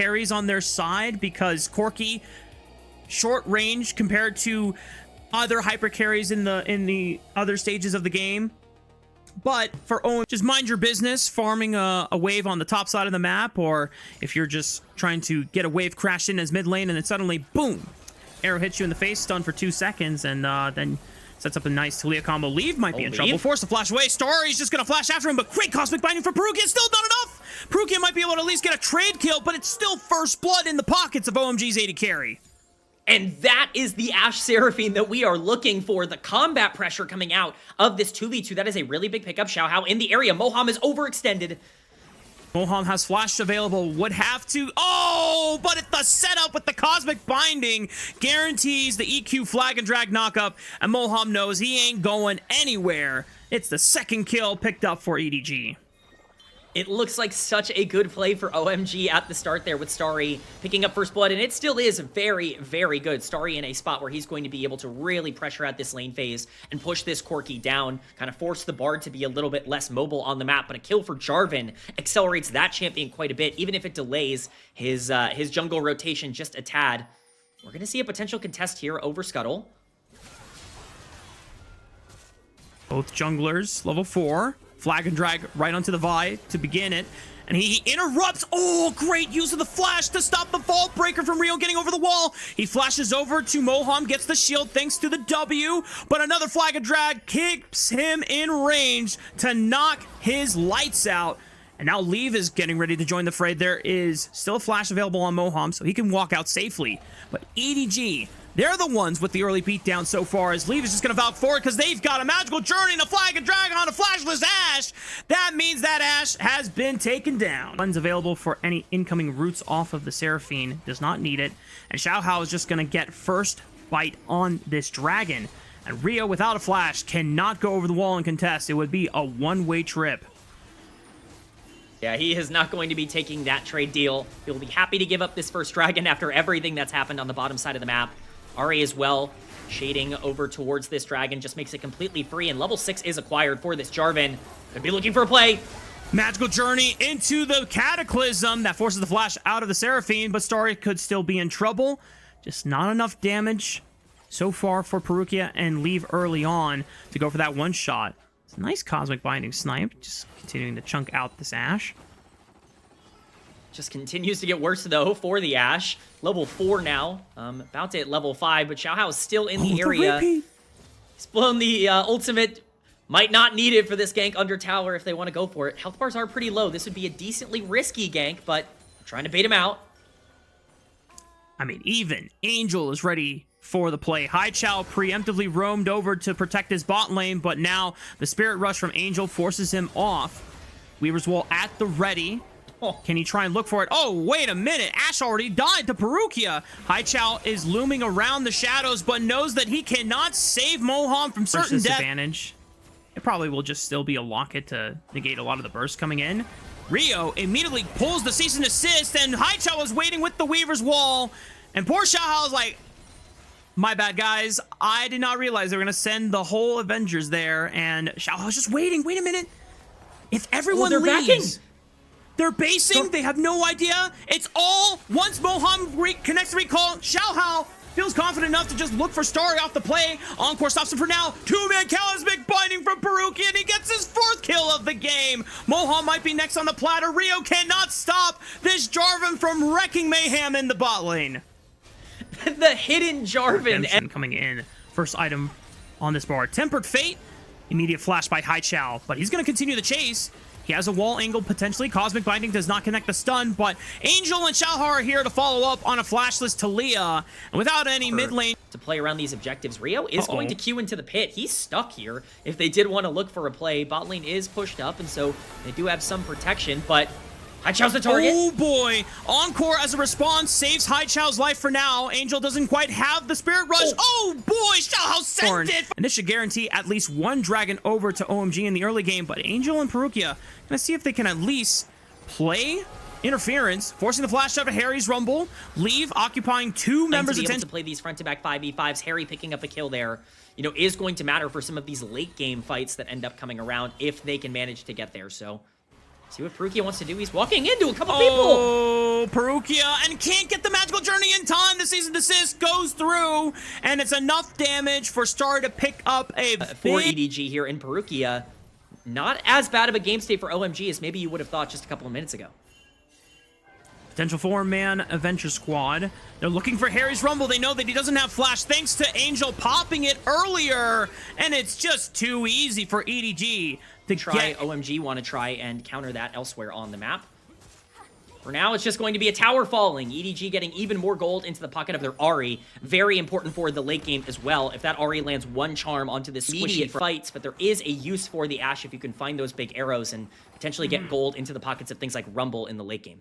carries on their side because Corki, short range compared to other hyper carries in the other stages of the game. But for OMG, just mind your business, farming a wave on the top side of the map, or if you're just trying to get a wave crashed in as mid lane and then suddenly, boom, arrow hits you in the face, stun for 2 seconds, and then sets up a nice Talia combo. Leave might be in trouble. Forced to flash away. Starry's just going to flash after him, but great Cosmic Binding for Parukia. Still not enough. Parukia might be able to at least get a trade kill, but it's still first blood in the pockets of OMG's AD carry. And that is the Ashe Seraphine that we are looking for. The combat pressure coming out of this 2v2. That is a really big pickup. Xiaohao in the area. Moham is overextended. Moham has flash available. Would have to... Oh, but it's the setup with the Cosmic Binding guarantees the EQ flag and drag knockup. And Moham knows he ain't going anywhere. It's the second kill picked up for EDG. It looks like such a good play for OMG at the start there with Starry picking up first blood, and it still is very, very good. Starry in a spot where he's going to be able to really pressure out this lane phase and push this Corki down, kind of force the Bard to be a little bit less mobile on the map, but a kill for Jarvan accelerates that champion quite a bit, even if it delays his jungle rotation just a tad. We're going to see a potential contest here over Scuttle. Both junglers, level 4. Flag and drag right onto the Vi to begin it. And he interrupts. Oh, great use of the flash to stop the Vault Breaker from Rio getting over the wall. He flashes over to Moham, gets the shield thanks to the W. But another flag and drag keeps him in range to knock his lights out. And now Leave is getting ready to join the fray. There is still a flash available on Moham, so he can walk out safely. But EDG, they're the ones with the early beatdown so far, as Leave is just going to vouch for it because they've got a magical journey and a flag and drag on a flashless Ashe. That means that Ashe has been taken down. Funds available for any incoming roots off of the Seraphine. Does not need it. And Xiaohao is just going to get first bite on this dragon. And Rio, without a flash, cannot go over the wall and contest. It would be a one-way trip. Yeah, he is not going to be taking that trade deal. He'll be happy to give up this first dragon after everything that's happened on the bottom side of the map. Ahri as well, shading over towards this dragon, just makes it completely free, and level 6 is acquired for this Jarvan. Could be looking for a play. Magical journey into the Cataclysm. That forces the flash out of the Seraphine, but Starry could still be in trouble. Just not enough damage so far for Parukia and Leave early on to go for that one shot. It's a nice Cosmic Binding snipe, just continuing to chunk out this Ashe. Just continues to get worse, though, for the Ashe. Level 4 now. About to hit level 5, but Xiaohao is still in the area. He's blown the ultimate. Might not need it for this gank under tower if they want to go for it. Health bars are pretty low. This would be a decently risky gank, but I'm trying to bait him out. I mean, even Angel is ready for the play. haichao preemptively roamed over to protect his bot lane, but now the Spirit Rush from Angel forces him off. Weaver's Wall at the ready. Can he try and look for it? Oh, wait a minute. Ashe already died to Parukia. haichao is looming around the shadows, but knows that he cannot save Moham from certain death. Disadvantage. It probably will just still be a locket to negate a lot of the burst coming in. Rio immediately pulls the cease and desist, and haichao is waiting with the Weaver's Wall. And poor Xiaohao is like, my bad, guys. I did not realize they were going to send the whole Avengers there. And Xiaohao's just waiting. Wait a minute. If everyone leaves... backing. They're basing. They have no idea. It's all once Moham connects the recall. Xiaohao feels confident enough to just look for Starry off the play. Encore stops him for now. Two-man Cosmic Binding from Parukia, and he gets his 4th kill of the game. Moham might be next on the platter. Rio cannot stop this Jarvan from wrecking mayhem in the bot lane. The hidden Jarvan coming in. First item on this board. Tempered Fate. Immediate flash by haichao, but he's going to continue the chase. He has a wall angle potentially. Cosmic Binding does not connect the stun, but Angel and Xiaohao are here to follow up on a flashless Talia. And without any mid lane to play around these objectives, Rio is going to queue into the pit. He's stuck here. If they did want to look for a play, bot lane is pushed up, and so they do have some protection, but haichao's the target. Oh boy. Encore as a response saves haichao's life for now. Angel doesn't quite have the Spirit Rush. Oh boy, Xiaohao sent it. And this should guarantee at least one dragon over to OMG in the early game, but Angel and Parukia gonna see if they can at least play interference, forcing the flash out of Hery's Rumble. Leave occupying 2 members of to play these front-to-back 5v5s. Hery picking up a kill there, you know, is going to matter for some of these late game fights that end up coming around if they can manage to get there. So See what Parukia wants to do. He's walking into a couple people. Oh, Parukia, and can't get the magical journey in time. The season desist goes through, and it's enough damage for Starry to pick up a for EDG here in Parukia. Not as bad of a game state for OMG as maybe you would have thought just a couple of minutes ago. Potential 4-man adventure squad. They're looking for Hery's Rumble. They know that he doesn't have flash thanks to Angel popping it earlier, and it's just too easy for EDG to get. OMG want to try and counter that elsewhere on the map. For now, it's just going to be a tower falling. EDG getting even more gold into the pocket of their Ahri. Very important for the late game as well. If that Ahri lands one charm onto this immediate fights, but there is a use for the Ashe if you can find those big arrows and potentially get gold into the pockets of things like Rumble in the late game.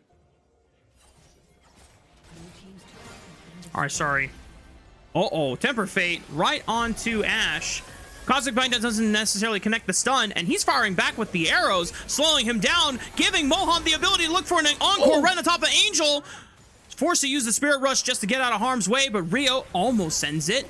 All right, sorry. Uh-oh, Temper Fate right onto Ashe. Cosmic Bind doesn't necessarily connect the stun, and he's firing back with the arrows, slowing him down, giving Moham the ability to look for an encore right on top of Angel. Forced to use the Spirit Rush just to get out of harm's way, but Rio almost sends it.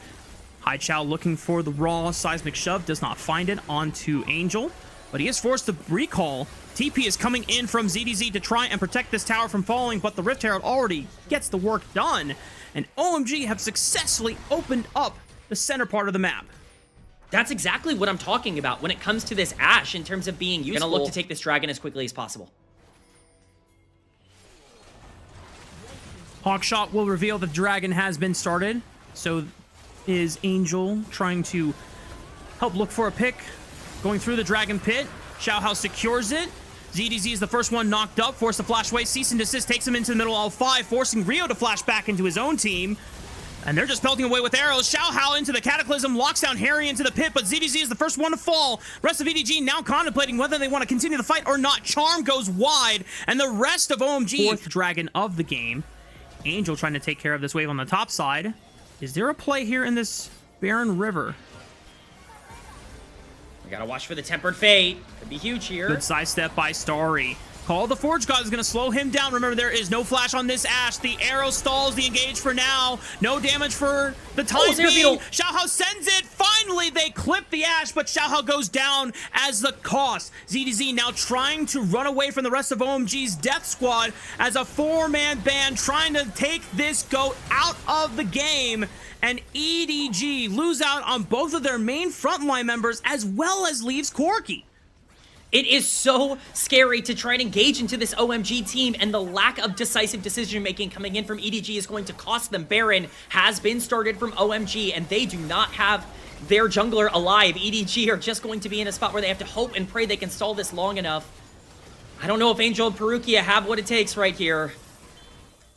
Haichao looking for the raw seismic shove, does not find it onto Angel, but he is forced to recall. TP is coming in from ZDZ to try and protect this tower from falling, but the Rift Herald already gets the work done, and OMG have successfully opened up the center part of the map. That's exactly what I'm talking about when it comes to this Ashe in terms of being useful. Gonna look to take this dragon as quickly as possible. Hawkshot will reveal the dragon has been started. So is Angel trying to help look for a pick. Going through the dragon pit. Xiaohao secures it. ZDZ is the first one knocked up, forced to flash away. Cease and desist takes him into the middle of L5, forcing Rio to flash back into his own team. And they're just pelting away with arrows. Xiaohao into the Cataclysm, locks down Hery into the pit, but ZDZ is the first one to fall. Rest of EDG now contemplating whether they want to continue the fight or not. Charm goes wide, and the rest of OMG, fourth dragon of the game. Angel trying to take care of this wave on the top side. Is there a play here in this barren river? We gotta watch for the Tempered Fate. Could be huge here. Good sidestep by Starry. Call of the Forge God is going to slow him down. Remember, there is no flash on this Ashe. The arrow stalls the engage for now. No damage for the time being. Xiaohao sends it. Finally, they clip the Ashe, but Xiaohao goes down as the cost. ZDZ now trying to run away from the rest of OMG's death squad as a four-man band trying to take this GOAT out of the game. And EDG lose out on both of their main frontline members as well as leaves Corki. It is so scary to try and engage into this OMG team, and the lack of decisive decision-making coming in from EDG is going to cost them. Baron has been started from OMG, and they do not have their jungler alive. EDG are just going to be in a spot where they have to hope and pray they can stall this long enough. I don't know if Angel and Parukia have what it takes right here.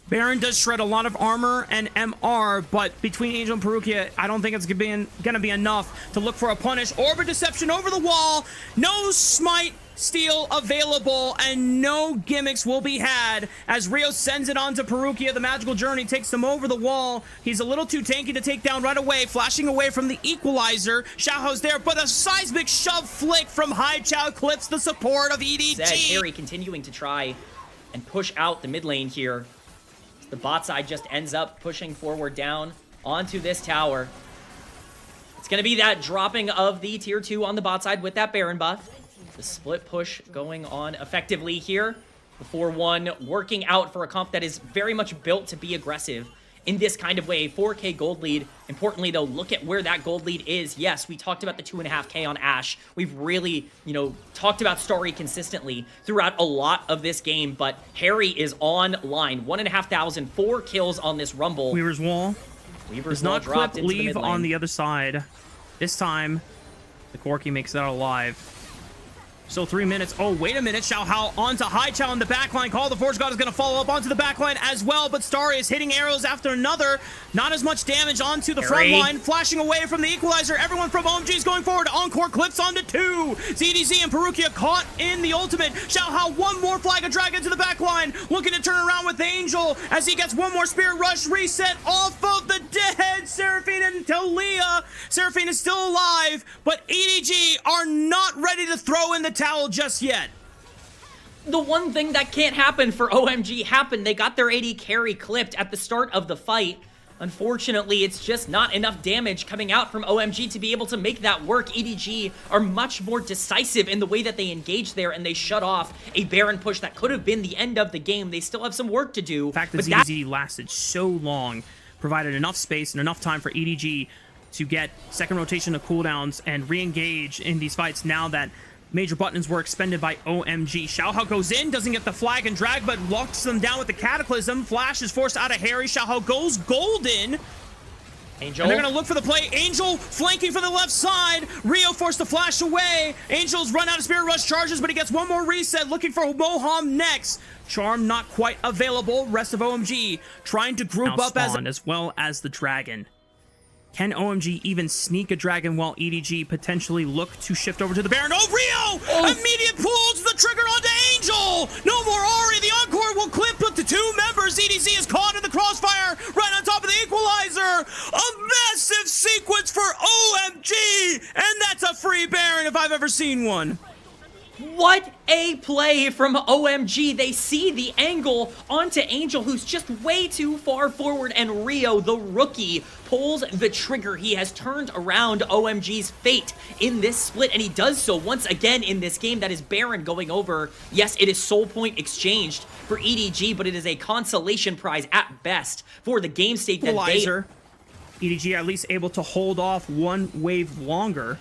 Baron does shred a lot of armor and MR, but between Angel and Parukia, I don't think it's gonna be enough to look for a punish. Orbit Deception over the wall. No Smite Steal available, and no gimmicks will be had as Rio sends it on to Parukia. The magical journey takes them over the wall. He's a little too tanky to take down right away, flashing away from the equalizer. Xiaohao's there, but a seismic shove flick from haichao clips the support of EDG. Hery continuing to try and push out the mid lane here. The bot side just ends up pushing forward down onto this tower. It's going to be that dropping of the tier 2 on the bot side with that Baron buff. The split push going on effectively here. The 4-1 working out for a comp that is very much built to be aggressive in this kind of way. 4K gold lead. Importantly, though, look at where that gold lead is. Yes, we talked about the 2.5K on Ashe. We've really, talked about Starry consistently throughout a lot of this game, but Hery is online. 1,500, 4 kills on this Rumble. Weaver's Wall. Weaver's Wall dropped into leave the mid lane. On the other side. This time, the Corki makes it out alive. So 3 minutes. Oh, wait a minute. Xiaohao onto haichao on the backline. Call of the Forge God is going to follow up onto the backline as well, but Starry is hitting arrows after another. Not as much damage onto the front line. Flashing away from the equalizer. Everyone from OMG is going forward. Encore clips onto 2. ZDZ and Parukia caught in the ultimate. Xiaohao, one more flag of dragon to the backline. Looking to turn around with Angel as he gets one more Spirit Rush reset off of the dead Seraphine and Talia. Seraphine is still alive, but EDG are not ready to throw in the towel just yet. The one thing that can't happen for OMG happened. They got their AD carry clipped at the start of the fight. Unfortunately, it's just not enough damage coming out from OMG to be able to make that work. EDG are much more decisive in the way that they engage there, and they shut off a Baron push that could have been the end of the game. They still have some work to do. The fact that ZZ lasted so long provided enough space and enough time for EDG to get second rotation of cooldowns and re-engage in these fights now that major buttons were expended by OMG. Xiaohao goes in, doesn't get the flag and drag, but locks them down with the Cataclysm. Flash is forced out of Hery. Xiaohao goes golden. Angel. And they're going to look for the play. Angel flanking for the left side. Rio forced to flash away. Angel's run out of Spirit Rush charges, but he gets one more reset, looking for Moham next. Charm not quite available. Rest of OMG trying to group up as well as the dragon. Can OMG even sneak a dragon while EDG potentially look to shift over to the Baron? Oh, Rio! Immediate pulls the trigger onto Angel! No more Ari. The Encore will clip with the two members. EDG is caught in the crossfire right on top of the equalizer. A massive sequence for OMG! And that's a free Baron if I've ever seen one. What a play from OMG. They see the angle onto Angel, who's just way too far forward, and Rio, the rookie, pulls the trigger. He has turned around OMG's fate in this split, and he does so once again in this game. That is Baron going over. Yes, it is soul point exchanged for EDG, but it is a consolation prize at best for the game state that EDG at least able to hold off one wave longer.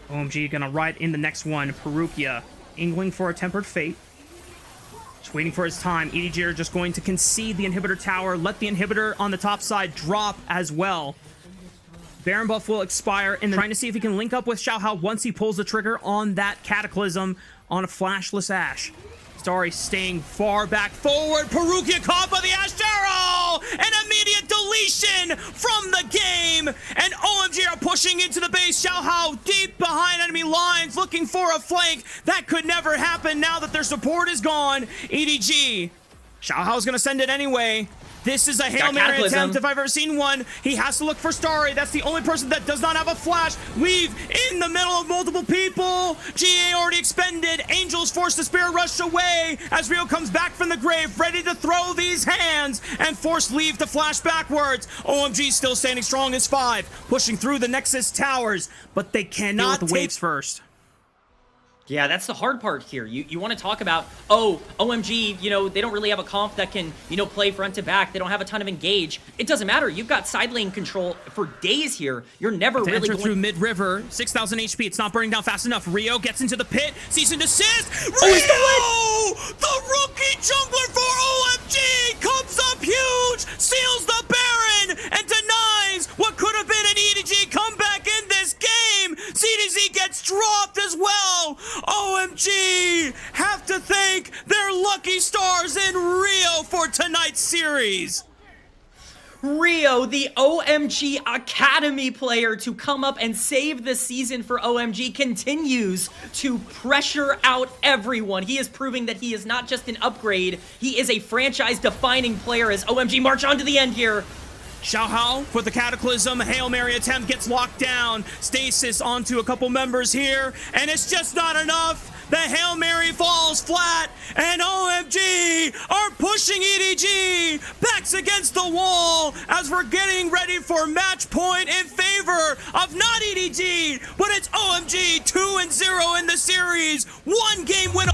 OMG gonna ride in the next one. Parukia angling for a tempered fate. Just waiting for his time. EDG are just going to concede the inhibitor tower. Let the inhibitor on the top side drop as well. Baron buff will expire. And trying to see if he can link up with Xiaohao once he pulls the trigger on that Cataclysm on a flashless Ashe. Starry staying far back forward. Parukia caught by the Ashe Arrow! An immediate deletion from the game! And OMG are pushing into the base. Xiaohao deep behind enemy lines, looking for a flank. That could never happen now that their support is gone. EDG. Xiaohao's gonna send it anyway. This is a Hail Mary attempt if I've ever seen one. He has to look for Starry. That's the only person that does not have a flash. Weave in the middle of multiple people. GA already expended. Angel's forced to Spirit Rush away as Rio comes back from the grave, ready to throw these hands and force Leave to flash backwards. OMG still standing strong as 5, pushing through the Nexus towers, but they cannot take the waves first. Yeah, that's the hard part here. You want to talk about, oh, OMG, you know, they don't really have a comp that can, you know, play front to back. They don't have a ton of engage. It doesn't matter. You've got side lane control for days here. You're never really going through mid-river. 6,000 HP. It's not burning down fast enough. Rio gets into the pit. Cease and desist. Rio! The rookie jungler for OMG comes up huge, seals the Baron, and denies what could have been an EDG comeback in this game. CDZ gets dropped as well. OMG have to thank their lucky stars in Rio for tonight's series. Rio, the OMG Academy player to come up and save the season for OMG, continues to pressure out everyone. He is proving that he is not just an upgrade, he is a franchise-defining player as OMG march on to the end here. Xiaohao with the Cataclysm. Hail Mary attempt gets locked down. Stasis onto a couple members here, and it's just not enough. The Hail Mary falls flat, and OMG are pushing EDG backs against the wall as we're getting ready for match point in favor of not EDG, but it's OMG 2-0 in the series. 1 game win.